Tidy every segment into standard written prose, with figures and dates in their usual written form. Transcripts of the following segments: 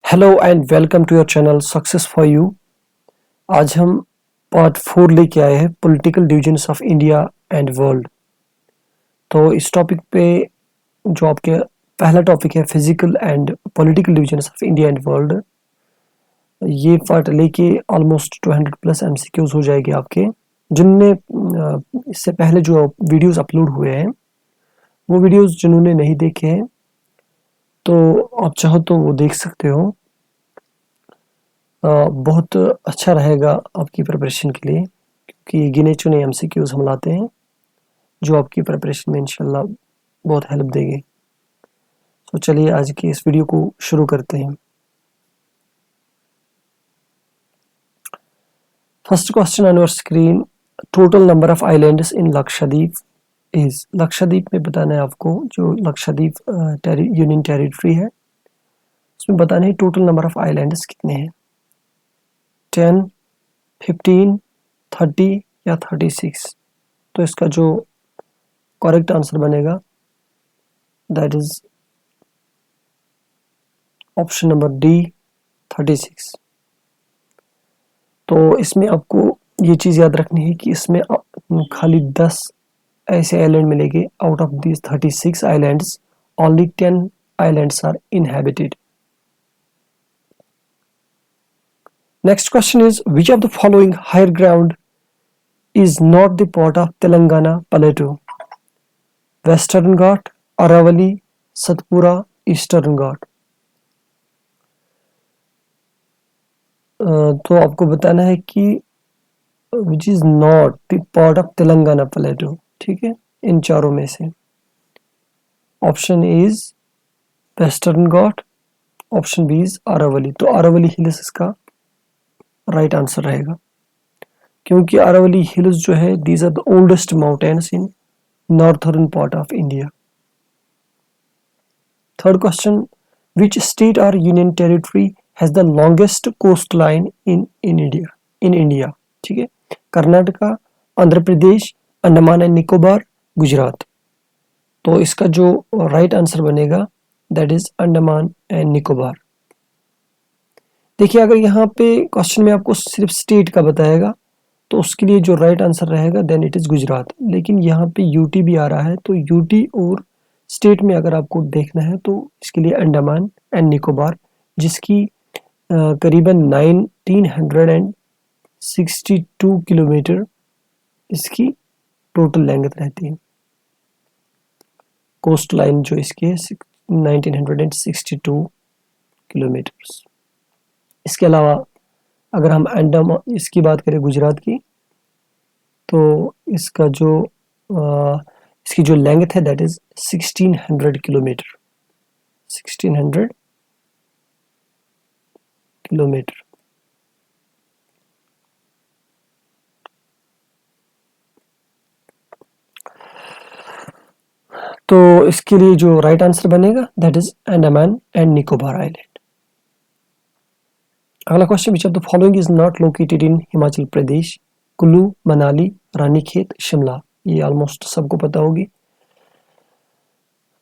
Hello and welcome to your channel success for you. आज हम part 4 लेके आए हैं political divisions of India and world. तो इस टॉपिक पे जो आपके पहला टॉपिक है physical and political divisions of India and world, ये पार्ट लेके ऑलमोस्ट 200 प्लस एमसीक्यूज हो जाएंगे आपके। जिनने इससे पहले जो वीडियोस अपलोड हुए हैं वो वीडियोस जिन्होंने नहीं देखे हैं तो आप चाहो तो वो देख सकते हो। बहुत अच्छा रहेगा आपकी प्रिपरेशन के लिए, क्योंकि गिने चुने एमसीक्यूज हम लाते हैं जो आपकी प्रिपरेशन में इंशाल्लाह बहुत हेल्प देंगे। तो चलिए आज की इस वीडियो को शुरू करते हैं। First question on your screen, total number of islands in Lakshadweep is. Lakshadweep में बताना है आपको, जो लक्षद्वीप यूनियन टेरिटरी है उसमें बताना है टोटल नंबर ऑफ आइलैंड्स कितने हैं, 10, 15, 30 या 36। तो इसका जो करेक्ट आंसर बनेगा that is option number D, 36। तो इसमें आपको ये चीज़ याद रखनी है कि इसमें खाली 10 ऐसे आइलैंड मिलेंगे। Out of this 36 islands only 10 islands are inhabited. Next question is which of the following higher ground is not the part of Telangana Plateau? Western Ghat, Aravalli, Satpura, Eastern Ghat। तो आपको बताना है कि which is not the part of Telangana Plateau, ठीक है, इन चारों में से। Option is western Ghat, option B is Aravalli. तो अरावली हिल्स इसका राइट आंसर रहेगा, क्योंकि अरावली हिल्स जो है these are the oldest mountains in northern part of India. Third question, which state और union territory has the longest coast line in India? ठीक है, Karnataka, Andhra Pradesh, Andaman and Nicobar, Gujarat. तो इसका जो राइट आंसर बनेगा that is Andaman and Nicobar. देखिए, अगर यहाँ पे क्वेश्चन में आपको सिर्फ स्टेट का बताएगा तो उसके लिए जो राइट आंसर रहेगा देन इट इज गुजरात। लेकिन यहाँ पे यूटी भी आ रहा है, तो यूटी और स्टेट में अगर आपको देखना है तो इसके लिए अंडमान एंड निकोबार, जिसकी करीबन 1962 किलोमीटर इसकी टोटल लेंथ रहती है। कोस्ट लाइन जो इसकी है 1962 किलोमीटर्स। इसके अलावा अगर हम अंडमान इसकी बात करें गुजरात की, तो इसका जो इसकी जो लेंथ है दैट इज 1600 किलोमीटर। 1600 किलोमीटर। तो इसके लिए जो राइट आंसर बनेगा that is Andaman and Nicobar island. अगला question, which of the following is not located in Himachal Pradesh? Kullu, Manali, Ranikhet, Shimla. ये ऑलमोस्ट सबको पता होगी।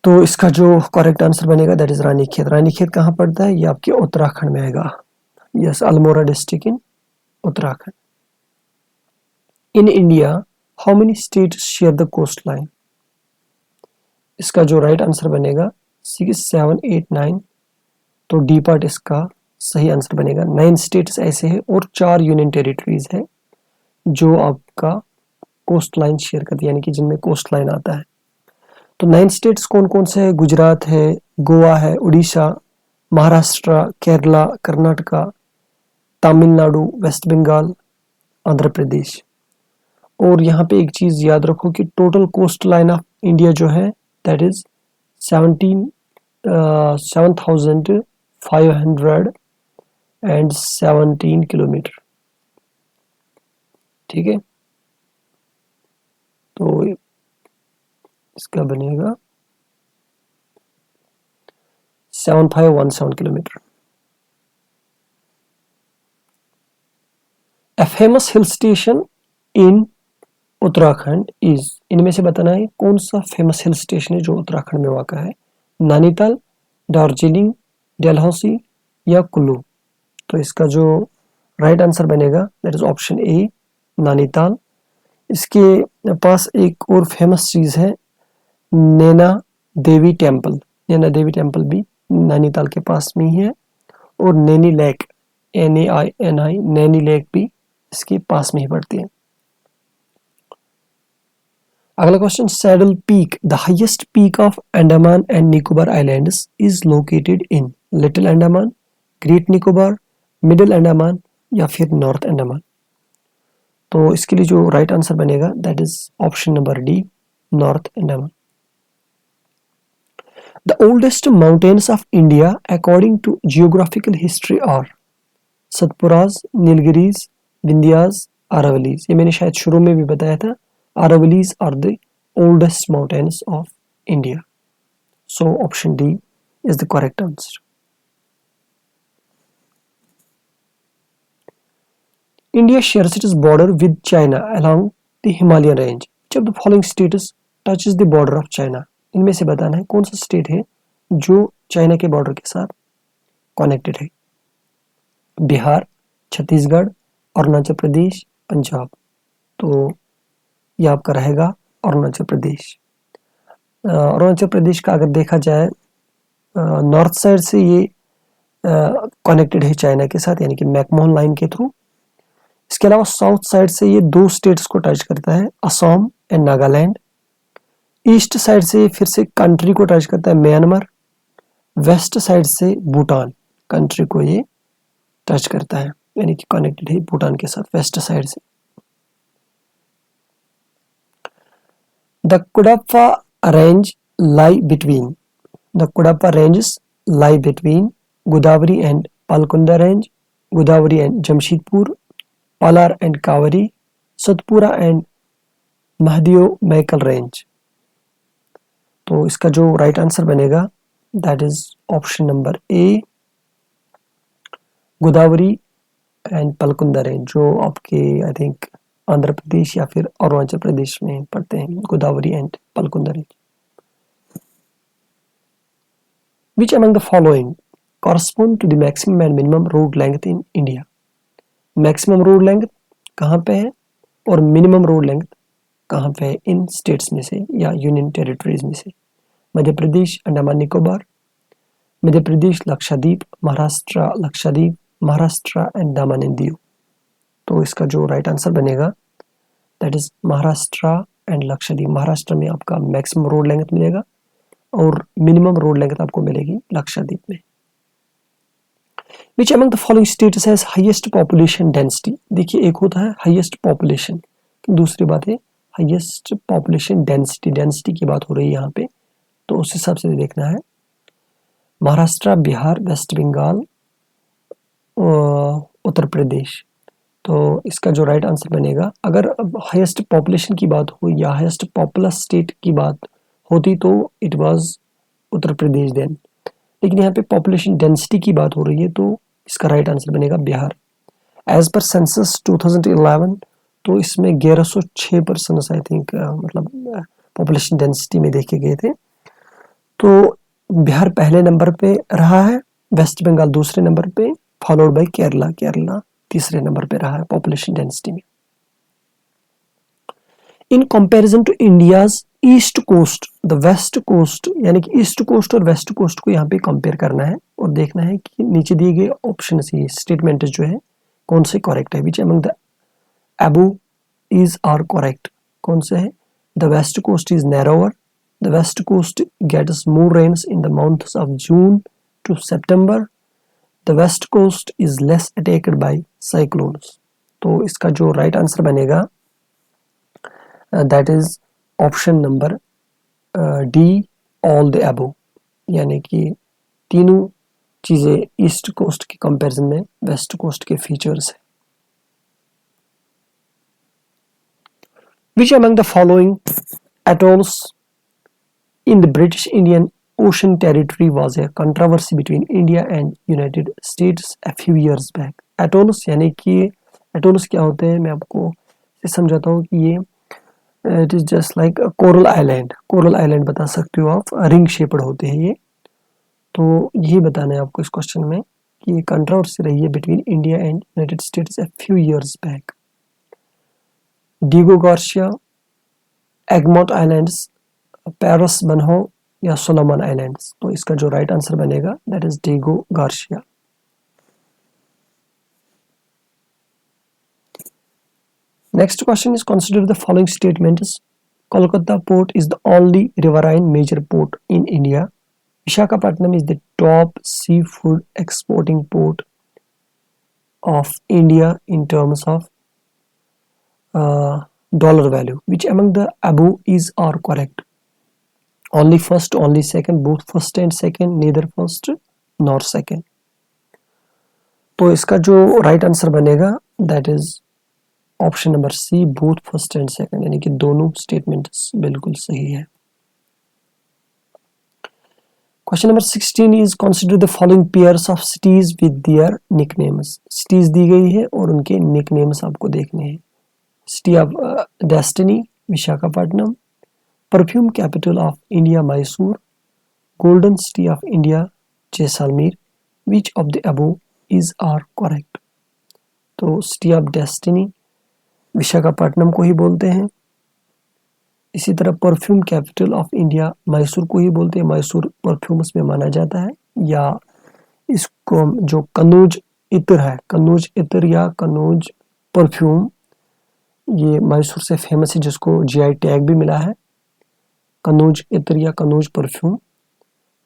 तो इसका जो करेक्ट आंसर बनेगा दैट इज रानीखेत। रानीखेत कहाँ पड़ता है? ये आपके उत्तराखंड में आएगा। Yes, Almora district in Uttarakhand. In India how many states share the coast line? इसका जो राइट आंसर बनेगा 6, 7, 8, 9। तो डी पार्ट इसका सही आंसर बनेगा। 9 स्टेट्स ऐसे हैं और 4 यूनियन टेरिटरीज है जो आपका कोस्ट लाइन शेयर करती है, यानी कि जिनमें कोस्ट लाइन आता है। तो 9 स्टेट्स कौन कौन से है? गुजरात है, गोवा है, उड़ीसा, महाराष्ट्र, केरला, कर्नाटका, तमिलनाडु, वेस्ट बंगाल, आंध्र प्रदेश। और यहाँ पे एक चीज याद रखो कि total cost line of India जो है दैट इज 7,517 किलोमीटर। ठीक है, तो इसका बनेगा 7517 kilometre. A famous hill station in Uttarakhand is. इनमें से बताना है कौन सा फेमस हिल स्टेशन है जो उत्तराखंड में वाक़ा है। नैनीताल, दार्जिलिंग, डलहौसी, या कुल्लू? तो इसका जो राइट आंसर बनेगा that is option A, Nainital. इसके पास एक और फेमस चीज़ है, नैना देवी टेम्पल। नैना देवी टेम्पल भी नैनीताल के पास में ही है, और Naini lake, NAINI, Naini lake भी इसके पास में ही पड़ती है। अगला question, saddle peak, the highest peak of Andaman and Nicobar islands is located in little Andaman, great Nicobar, middle Andaman या फिर नॉर्थ अंडमान? तो इसके लिए जो राइट आंसर बनेगा that is option number D, north Andaman. The oldest mountains of India according to geographical history are Satpuras, Nilgiris, Vindhyas, Aravallis. ये मैंने शायद शुरू में भी बताया था, Aravallis are the oldest mountains of India. So option D is the correct answer. India shares its border with China along the Himalayan range. Which of the following states touches the border of China? इनमें से बताना है कौन सा state है जो China के border के साथ कनेक्टेड है। बिहार, छत्तीसगढ़, अरुणाचल प्रदेश, पंजाब। तो ये आपका रहेगा अरुणाचल प्रदेश। अरुणाचल प्रदेश का अगर देखा जाए नॉर्थ साइड से ये कनेक्टेड है चाइना के साथ, यानी कि मैकमोहन लाइन के थ्रू। इसके अलावा साउथ साइड से ये दो स्टेट्स को टच करता है, Assam and Nagaland. East side से फिर से कंट्री को टच करता है, म्यांमार। वेस्ट साइड से भूटान कंट्री को ये टच करता है, यानी कि कनेक्टेड है भूटान के साथ वेस्ट साइड से। The Cuddapah range lie between, the Cuddapah ranges lie between Godavari and Palkonda range, Godavari and Jamshedpur, Palar and Kaveri, Satpura and Mahadeo Maikal range. तो इसका जो राइट आंसर बनेगा that is option number A, Godavari and Palkonda range, जो आपके आई थिंक आंध्र प्रदेश या फिर अरुणाचल प्रदेश में पड़ते हैं, Godavari and Palkonda range. Which among the following correspond to the maximum and minimum road length in India? Maximum road length कहाँ पे है और मिनिमम रोड लेंथ कहाँ पे है इन स्टेट्स में से या यूनियन टेरिटरीज में से? मध्य प्रदेश, अंडमान निकोबार, मध्य प्रदेश, लक्षद्वीप, महाराष्ट्र, लक्षद्वीप, महाराष्ट्र एंड दामन एंड दीव। तो इसका जो राइट आंसर बनेगा that is Maharashtra and Lakshadweep. Maharashtra में आपका मैक्सिमम रोड लेंथ मिलेगा और मिनिमम रोड लेंथ आपको मिलेगी लक्षद्वीप में। Which among the following states has highest population density? देखिए, एक होता है हाईएस्ट पॉपुलेशन, दूसरी बात है हाईएस्ट पॉपुलेशन डेंसिटी। डेंसिटी की बात हो रही है यहाँ पे, तो उस हिसाब से देखना है। महाराष्ट्र, बिहार, वेस्ट बंगाल, उत्तर प्रदेश। तो इसका जो राइट आंसर बनेगा, अगर हाईएस्ट पॉपुलेशन की बात हो या हाईएस्ट पॉपुलस स्टेट की बात होती तो it was Uttar Pradesh then, लेकिन यहाँ पे पॉपुलेशन डेंसिटी की बात हो रही है तो इसका राइट आंसर बनेगा बिहार। एज पर सेंसस 2011 तो इसमें 1106 पर्सन्स आई थिंक मतलब पॉपुलेशन डेंसिटी में देखे गए थे। तो बिहार पहले नंबर पे रहा है, वेस्ट बंगाल दूसरे नंबर पे, फॉलोड बाय केरला। केरला तीसरे नंबर पे रहा है पॉपुलेशन डेंसिटी में। In comparison to India's east coast, the west coast, यानी कि ईस्ट कोस्ट और वेस्ट कोस्ट को यहाँ पे कंपेयर करना है और देखना है कि नीचे दिए गए ऑप्शन से स्टेटमेंट जो है कौन से करेक्ट है। Which among the above is are correct? कौन से है? The west coast is narrower, the west coast gets more rains in the months of June to September, the west coast is less attacked by cyclones. तो इसका जो right answer बनेगा that is option number D, all the above, यानी कि तीनों चीजें east coast के comparison में वेस्ट कोस्ट के फीचर्स है। Which among the following atolls in the British Indian Ocean Territory was a controversy between India and United States a few years back? atolls यानी कि atolls क्या होते हैं, मैं आपको समझाता हूँ कि ये it is just like coral island. Coral island बता सकते हो आप, रिंग शेप्ड होते हैं ये। तो यही बताना है आपको इस क्वेश्चन में कि कंट्रोवर्सी रही है between India and United States a few years back. Diego Garcia, Egmont islands, Peros Banhos या सोलोमन आइलैंड्स? तो इसका जो राइट आंसर बनेगा that is Diego Garcia. Next question is, consider the following statements. Kolkata port is the only riverine major port in India. Visakhapatnam is the top seafood exporting port of India in terms of dollar value. Which among the above is are correct? Only first, only second, both first and second, neither first nor second. तो इसका जो right answer बनेगा that is option number C, both first and second, यानी कि दोनों statements बिल्कुल सही है. Question number 16 is, consider the following pairs of cities with their nicknames. Cities दी गई है और उनके निकनेम्स आपको देखने हैं. City of destiny Visakhapatnam, perfume capital of India Mysore, golden city of India Jaisalmer. Which of the above is are correct? तो city of destiny Visakhapatnam को ही बोलते हैं. इसी तरह perfume capital of India Mysore को ही बोलते हैं, मैसूर परफ्यूम्स में माना जाता है. या इसको जो कनौज इत्र है, कनौज इत्र या कनौज परफ्यूम, ये मैसूर से फेमस है जिसको जीआई टैग भी मिला है, कनौज इत्र या कनौज परफ्यूम.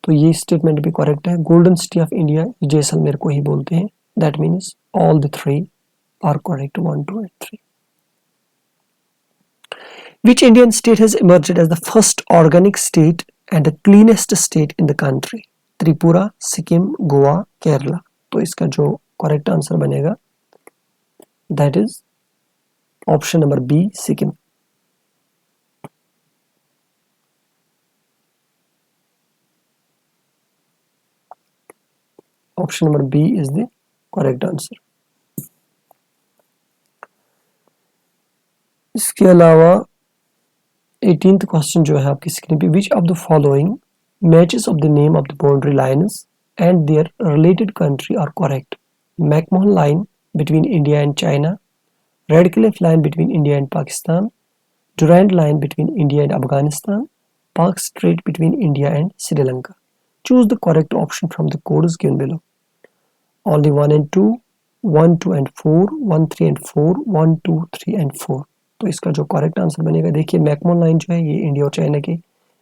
तो ये स्टेटमेंट भी करेक्ट है. Golden city of India Jaisalmer को ही बोलते हैं. That means all the three are correct, 1, 2 and 3. Which Indian state has emerged as the first organic state and the cleanest state in the country? Tripura, Sikkim, Goa, Kerala. तो इसका जो correct answer बनेगा that is option number B, Sikkim. Option number B is the correct answer. इसके अलावा 18th question जो है आपकी screen पे, which of the following matches of the name of the boundary lines and their related country are correct? McMahon line between India and China, Radcliffe line between India and Pakistan, Durand line between India and Afghanistan, पाक straight between India and Sri Lanka. Choose the correct option from the codes given below. Only 1 and 2, 1, 2 and 4, 1, 3 and 4, 1, 2, 3 and 4. तो इसका जो correct answer बनेगा, देखिए McMahon line जो है ये India और चाइना के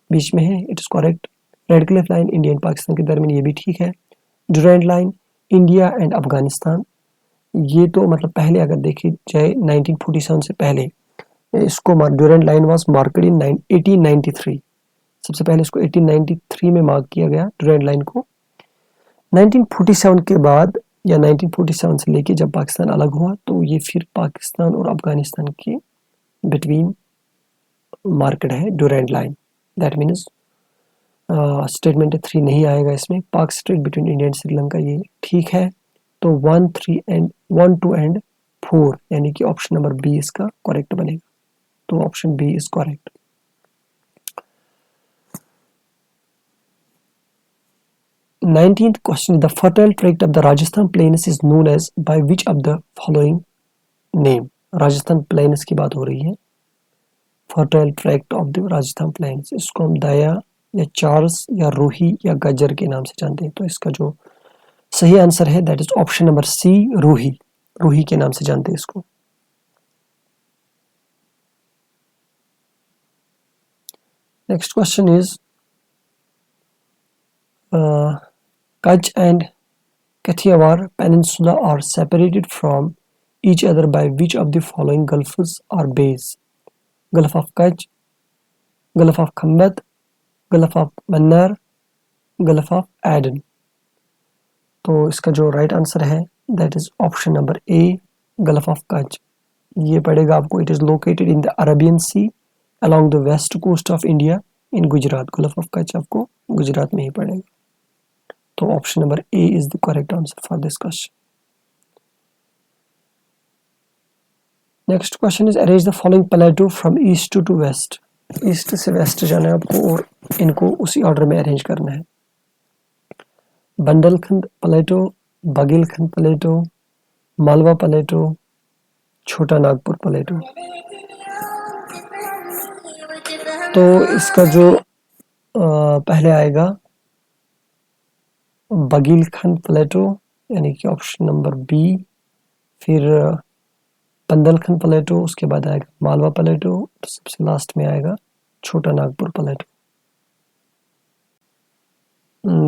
बीच में है, it is correct. Red Cliff line India and Pakistan के दरमियान, ये भी ठीक है. डुरैंड लाइन इंडिया एंड अफगानिस्तान, ये तो मतलब पहले अगर देखी जाए 1947 से पहले इसको डुरैंड लाइन वाज मार्केड इन 1893. सबसे पहले इसको 1893 में मार्क किया गया डुरैंड लाइन को. 1947 के बाद या 1947 से लेके जब पाकिस्तान अलग हुआ तो ये फिर पाकिस्तान और अफगानिस्तान के बिटवीन मार्केट है डुरैंड लाइन. दैट मीन्स स्टेटमेंट 3 नहीं आएगा इसमें. पाक straight between India and Sri Lanka ये ठीक है. तो 1, 2 and 4 यानी कि ऑप्शन नंबर बी इसका करेक्ट बनेगा. तो option B is correct. Nineteenth question, the fertile tract of the Rajasthan plains is known as by which of the following name? Rajasthan plains की बात हो रही है. Fertile tract of the Rajasthan plains, इसको हम दया या चार्ल्स या रूही या गजर के नाम से जानते हैं. तो इसका जो सही आंसर है that is option number C, Rohi. Rohi के नाम से जानते हैं इसको. Next question is, Kutch and Kathiawar Peninsula are separated from each other by which of the following gulfs or bays? Gulf of Kutch, Gulf of Khambat, Gulf of Mannar, Gulf of Aden. तो इसका जो right answer है that is option number A, gulf of Kutch. ये पड़ेगा आपको, it is located in the Arabian sea along the west coast of India in Gujarat. Gulf of Kutch आपको गुजरात में ही पड़ेगा. तो option number A is the correct answer for this question. Next question is, arrange the following plateau from east to west. East से west जाना है आपको और इनको उसी ऑर्डर में अरेंज करना है. बंडलखंड प्लेटो, बघेलखंड प्लेटो, मालवा प्लेटो, छोटा नागपुर प्लेटो। तो इसका जो पहले आएगा बघेलखंड प्लेटो यानी कि ऑप्शन नंबर बी, फिर पंदलखंड प्लेटो, उसके बाद आएगा मालवा प्लेटो, तो सबसे लास्ट में आएगा छोटा नागपुर प्लेटो।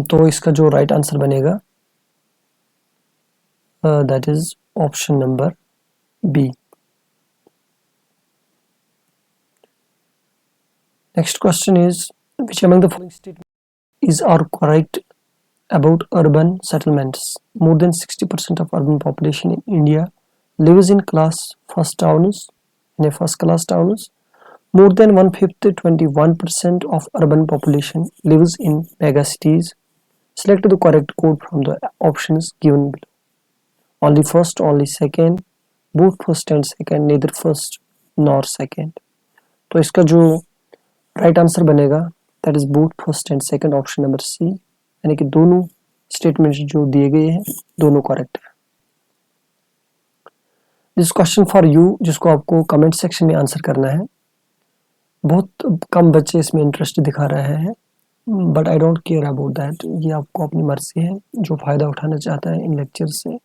तो इसका जो राइट आंसर बनेगा that is option number B. Next question is, which among the following statements are correct about urban settlements? More than 60% of urban population in India lives in first class towns. More than 1/5, 21% of urban population lives in mega cities. Select the correct code from the options given below. Only first, only second, both first and second, neither first nor second. तो इसका जो right answer बनेगा that is both first and second, option number C, यानी कि दोनों statements जो दिए गए हैं दोनों करेक्ट है। दिस क्वेश्चन फॉर यू, जिसको आपको कमेंट सेक्शन में आंसर करना है। बहुत कम बच्चे इसमें इंटरेस्ट दिखा रहे हैं, but I don't care about that. ये आपको अपनी मर्जी है, जो फ़ायदा उठाना चाहता है इन लेक्चर से,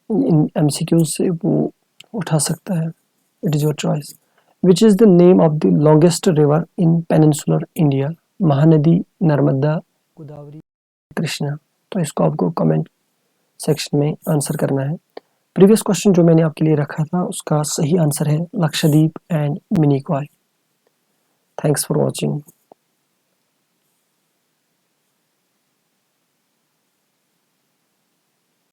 इन एमसीक्यू से, वो उठा सकता है। It is your choice. Which is the name of the longest river in peninsular India? Mahanadi, Narmada, Godavari, Krishna. तो इसको आपको कमेंट सेक्शन में आंसर करना है। प्रीवियस क्वेश्चन जो मैंने आपके लिए रखा था उसका सही आंसर है Lakshadweep and mini coy. Thanks for watching.